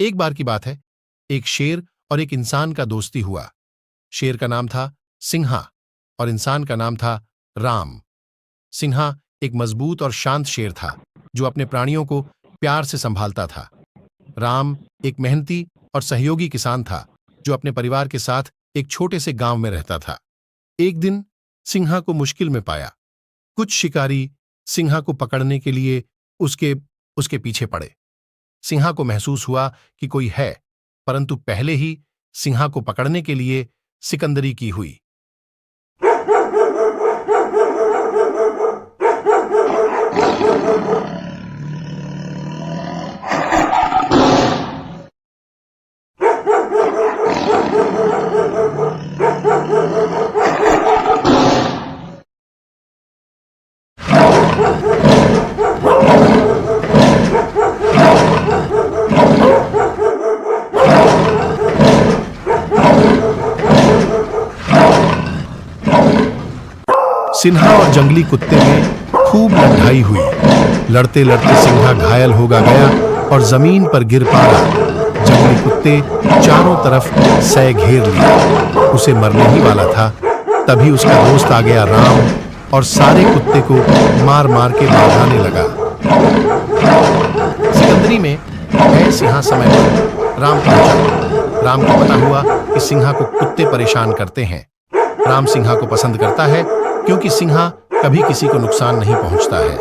एक बार की बात है, एक शेर और एक इंसान का दोस्ती हुआ। शेर का नाम था सिंहा और इंसान का नाम था राम। सिंहा एक मजबूत और शांत शेर था जो अपने प्राणियों को प्यार से संभालता था। राम एक मेहनती और सहयोगी किसान था जो अपने परिवार के साथ एक छोटे से गांव में रहता था। एक दिन सिंहा को मुश्किल में पाया। कुछ शिकारी सिंहा को पकड़ने के लिए उसके उसके पीछे पड़े। सिंहा को महसूस हुआ कि कोई है, परंतु पहले ही सिंहा को पकड़ने के लिए सिकंदरी की हुई। सिन्हा और जंगली कुत्ते में खूब लड़ाई हुई। लड़ते लड़ते सिंहा घायल होगा गया और जमीन पर गिर पड़ा। जंगली कुत्ते चारों तरफ सै घेर लिया, उसे मरने ही वाला था। तभी उसका दोस्त आ गया राम और सारे कुत्ते को मार मार के भगाने लगा। सिकंदरी में है सिंहा समय पर राम पहुंचा। राम को पता हुआ कि सिंहा को कुत्ते परेशान करते हैं। राम सिंहा को पसंद करता है क्योंकि सिंहा कभी किसी को नुकसान नहीं पहुंचता है।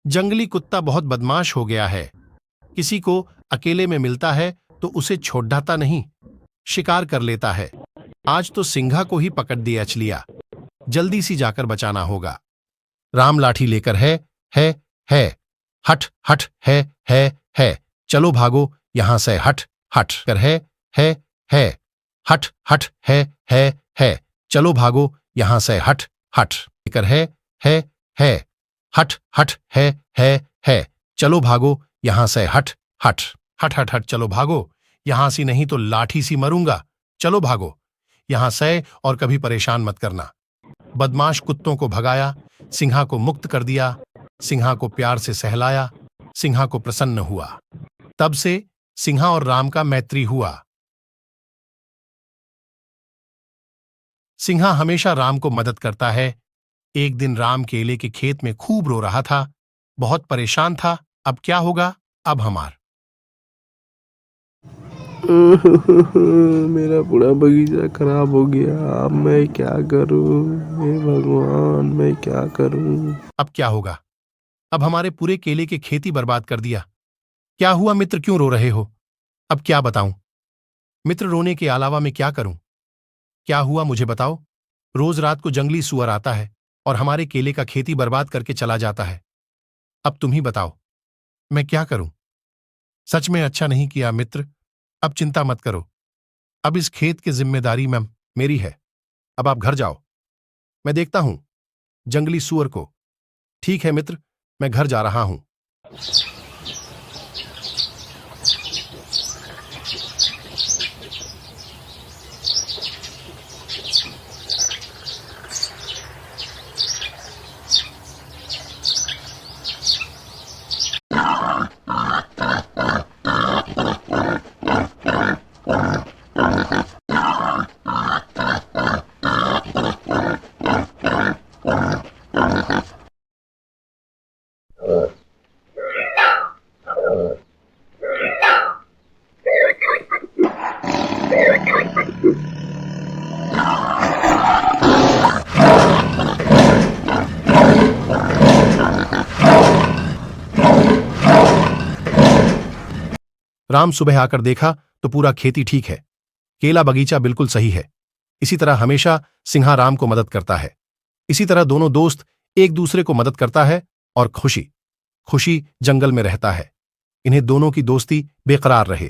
जंगली कुत्ता बहुत बदमाश हो गया है। किसी को अकेले में मिलता है तो उसे छोड़ डाता नहीं, शिकार कर लेता है। आज तो सिंहा को ही पकड़ दिया लिया। जल्दी सी जाकर बचाना होगा। राम लाठी लेकर है हट हट है चलो भागो यहां से हट हट कर है हट हट है चलो भागो यहां से हट हट कर है हट हट है चलो भागो यहां से हट हट हट हट हट चलो भागो यहां से, नहीं तो लाठी सी मरूंगा। चलो भागो यहां से और कभी परेशान मत करना। बदमाश कुत्तों को भगाया, सिंहा को मुक्त कर दिया, सिंहा को प्यार से सहलाया। सिंहा को प्रसन्न हुआ। तब से सिंहा और राम का मैत्री हुआ। सिंहा हमेशा राम को मदद करता है। एक दिन राम केले के खेत में खूब रो रहा था, बहुत परेशान था। अब क्या होगा, अब मेरा पूरा बगीचा खराब हो गया। अब मैं क्या करूं? हे भगवान, मैं क्या करूं? अब क्या होगा? अब हमारे पूरे केले की खेती बर्बाद कर दिया। क्या हुआ मित्र, क्यों रो रहे हो? अब क्या बताऊं मित्र, रोने के अलावा मैं क्या करूं? क्या हुआ मुझे बताओ। रोज रात को जंगली सुअर आता है और हमारे केले का खेती बर्बाद करके चला जाता है। अब तुम ही बताओ मैं क्या करूं? सच में अच्छा नहीं किया मित्र। अब चिंता मत करो, अब इस खेत की जिम्मेदारी में मेरी है। अब आप घर जाओ, मैं देखता हूं जंगली सुअर को। ठीक है मित्र, मैं घर जा रहा हूं। राम सुबह आकर देखा तो पूरा खेती ठीक है, केला बगीचा बिल्कुल सही है। इसी तरह हमेशा सिंहा राम को मदद करता है। इसी तरह दोनों दोस्त एक दूसरे को मदद करता है और खुशी खुशी जंगल में रहता है। इन्हें दोनों की दोस्ती बेकरार रहे।